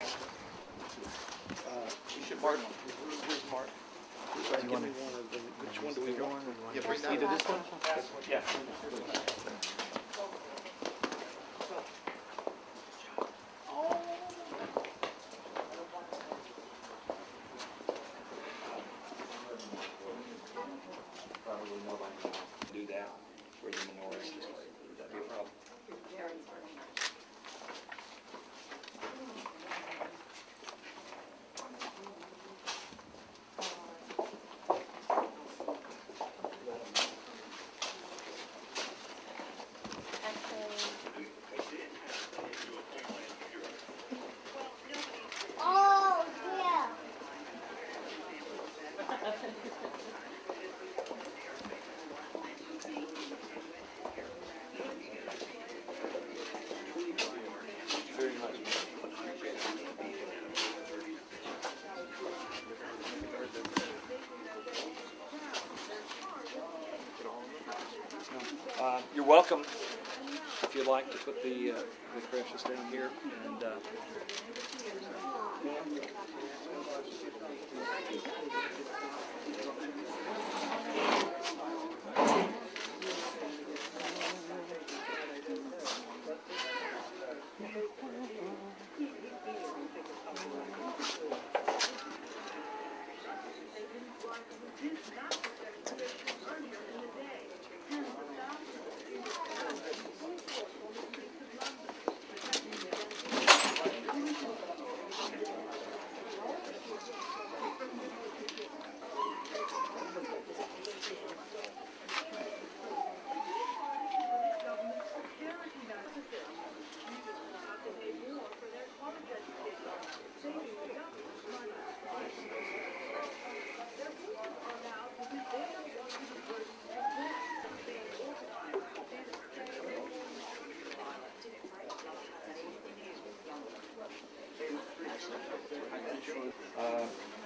You should mark. Where's Mark? Give me one of them. Which one do we want? Yeah, bring that either this one? Yeah. Probably nobody can do that where the menorah is displayed. Would that be a problem? Oh, yeah. Very much. You're welcome. If you'd like to put the creches down here and.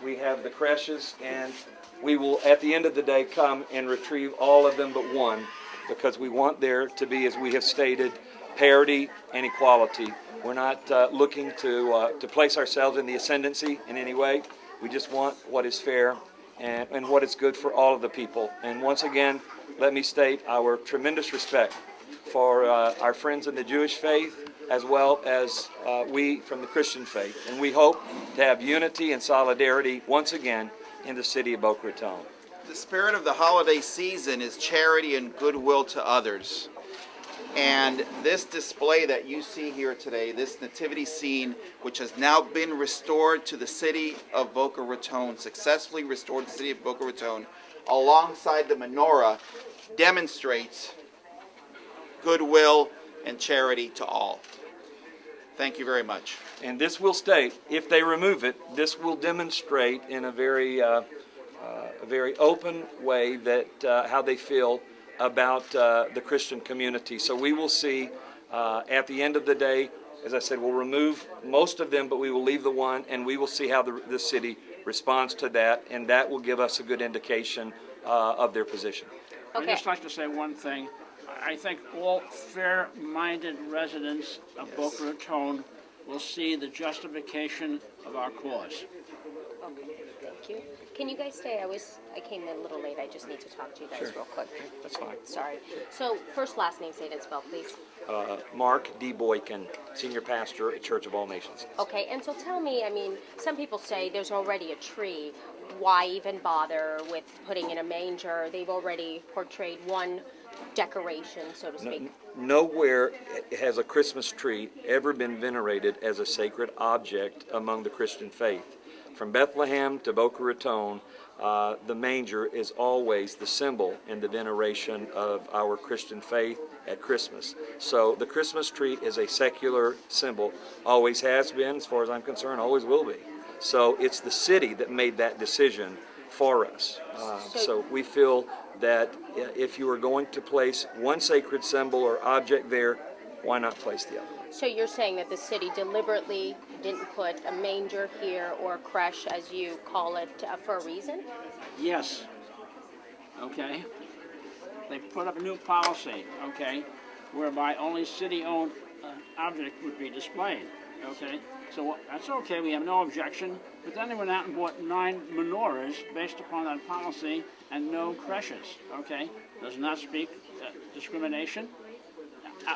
We have the creches, and we will, at the end of the day, come and retrieve all of them but one, because we want there to be, as we have stated, parity and equality. We're not looking to place ourselves in the ascendancy in any way. We just want what is fair and what is good for all of the people. And once again, let me state our tremendous respect for our friends in the Jewish faith, as well as we from the Christian faith. And we hope to have unity and solidarity once again in the city of Boca Raton. The spirit of the holiday season is charity and goodwill to others. And this display that you see here today, this nativity scene, which has now been restored to the city of Boca Raton, successfully restored to the city of Boca Raton, alongside the menorah, demonstrates goodwill and charity to all. Thank you very much. And this will state, if they remove it, this will demonstrate in a very open way that how they feel about the Christian community. So we will see at the end of the day, as I said, we'll remove most of them, but we will leave the one, and we will see how the city responds to that, and that will give us a good indication of their position. Okay. I'd just like to say one thing. I think all fair-minded residents of Boca Raton will see the justification of our cause. Okay, thank you. Can you guys stay? I came in a little late. I just need to talk to you guys real quick. That's fine. Sorry. So, first, last name, say it and spell, please. Mark D. Boykin, Senior Pastor at Church of All Nations. Okay, and so tell me, I mean, some people say there's already a tree. Why even bother with putting in a manger? They've already portrayed one decoration, so to speak. Nowhere has a Christmas tree ever been venerated as a sacred object among the Christian faith. From Bethlehem to Boca Raton, the manger is always the symbol and the veneration of our Christian faith at Christmas. So the Christmas tree is a secular symbol, always has been, as far as I'm concerned, always will be. So it's the city that made that decision for us. So we feel that if you are going to place one sacred symbol or object there, why not place the other one? So you're saying that the city deliberately didn't put a manger here or a creche, as you call it, for a reason? Yes. Okay. They put up a new policy, okay, whereby only city-owned objects would be displayed. okay? So that's okay, we have no objection. But then they went out and bought 9 menorahs based upon that policy and no creches, okay? Does not speak discrimination.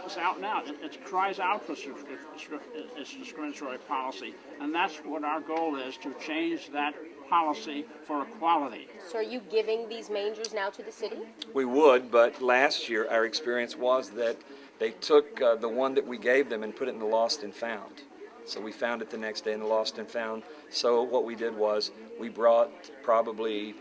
It's out and out. It cries out for its discriminatory policy. And that's what our goal is, to change that policy for equality. So are you giving these mangers now to the city? We would, but last year our experience was that they took the one that we gave them and put it in the lost and found. So we found it the next day in the lost and found. So what we did was we brought probably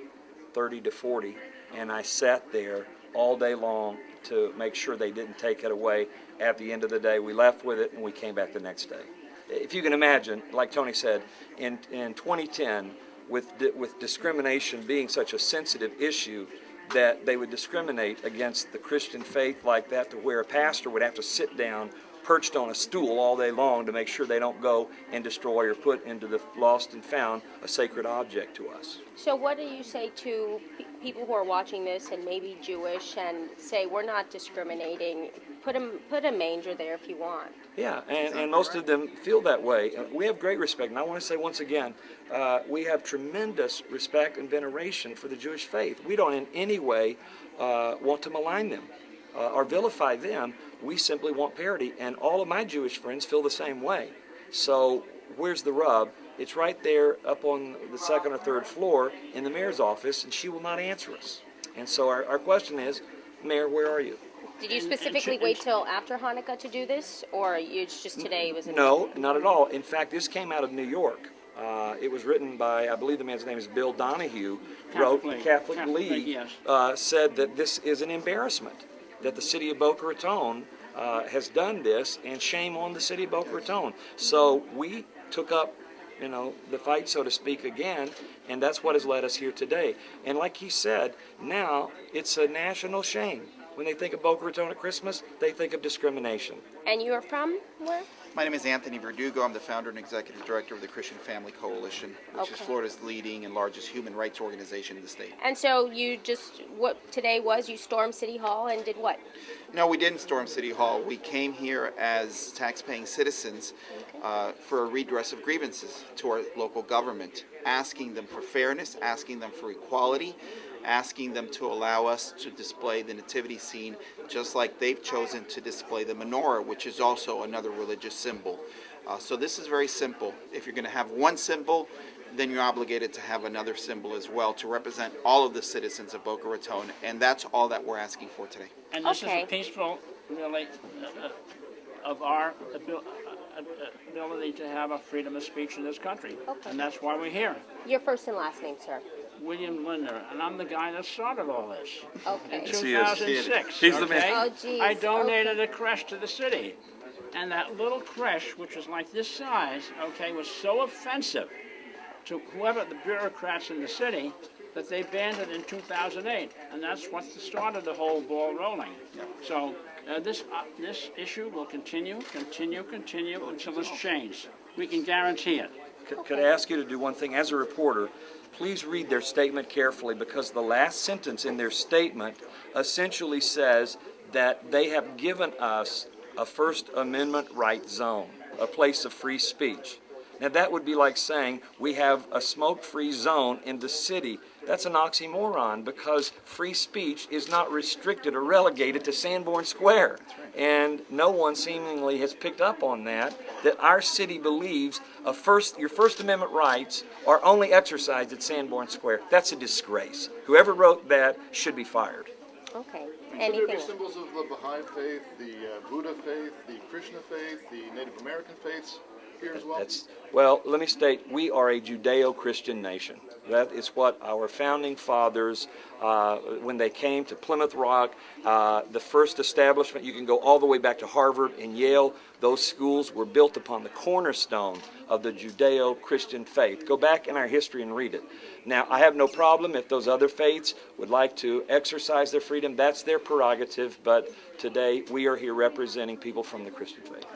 30 to 40, and I sat there all day long to make sure they didn't take it away. At the end of the day, we left with it and we came back the next day. If you can imagine, like Tony said, in 2010, with discrimination being such a sensitive issue, that they would discriminate against the Christian faith like that, to where a pastor would have to sit down perched on a stool all day long to make sure they don't go and destroy or put into the lost and found a sacred object to us. So what do you say to people who are watching this and maybe Jewish and say, we're not discriminating, put a manger there if you want? Yeah, and most of them feel that way. We have great respect, and I want to say once again, we have tremendous respect and veneration for the Jewish faith. We don't in any way want to malign them or vilify them. We simply want parity, and all of my Jewish friends feel the same way. So where's the rub? It's right there up on the second or third floor in the mayor's office, and she will not answer us. And so our question is, Mayor, where are you? Did you specifically wait till after Hanukkah to do this, or it's just today was? No, not at all. In fact, this came out of New York. It was written by, I believe the man's name is Bill Donahue, wrote Catholic League, yes. said that this is an embarrassment, that the city of Boca Raton has done this, and shame on the city of Boca Raton. So we took up, the fight, so to speak, again, and that's what has led us here today. And like he said, now it's a national shame. When they think of Boca Raton at Christmas, they think of discrimination. And you are from where? My name is Anthony Verdugo. I'm the founder and executive director of the Christian Family Coalition, which is Florida's leading and largest human rights organization in the state. And so you just, what today was, you stormed City Hall and did what? No, we didn't storm City Hall. We came here as tax-paying citizens for a redress of grievances to our local government, asking them for fairness, asking them for equality, asking them to allow us to display the nativity scene just like they've chosen to display the menorah, which is also another religious symbol. So this is very simple. If you're going to have one symbol, then you're obligated to have another symbol as well to represent all of the citizens of Boca Raton, and that's all that we're asking for today. And this is a peaceful, really, of our ability to have a freedom of speech in this country. Okay. And that's why we're here. Your first and last name, sir. William Linder, and I'm the guy that started all this. Okay. In Yes, he is. 2006, He's the man. Oh, geez. I donated a creche to the city. And that little creche, which was like this size, was so offensive to whoever the bureaucrats in the city that they banned it in 2008. And that's what started the whole ball rolling. So this issue will continue until it's changed. We can guarantee it. Could I ask you to do one thing? As a reporter, please read their statement carefully, because the last sentence in their statement essentially says that they have given us a First Amendment right zone, a place of free speech. Now that would be like saying we have a smoke-free zone in the city. That's an oxymoron, because free speech is not restricted or relegated to Sanborn Square. And no one seemingly has picked up on that our city believes your First Amendment rights are only exercised at Sanborn Square. That's a disgrace. Whoever wrote that should be fired. Okay. Should Anything there be else? symbols of the Baha'i faith, the Buddha faith, the Krishna faith, the Native American faiths here as well? Well, let me state, we are a Judeo-Christian nation. That is what our founding fathers, when they came to Plymouth Rock, the first establishment, you can go all the way back to Harvard and Yale, those schools were built upon the cornerstone of the Judeo-Christian faith. Go back in our history and read it. Now, I have no problem if those other faiths would like to exercise their freedom. That's their prerogative, but today we are here representing people from the Christian faith.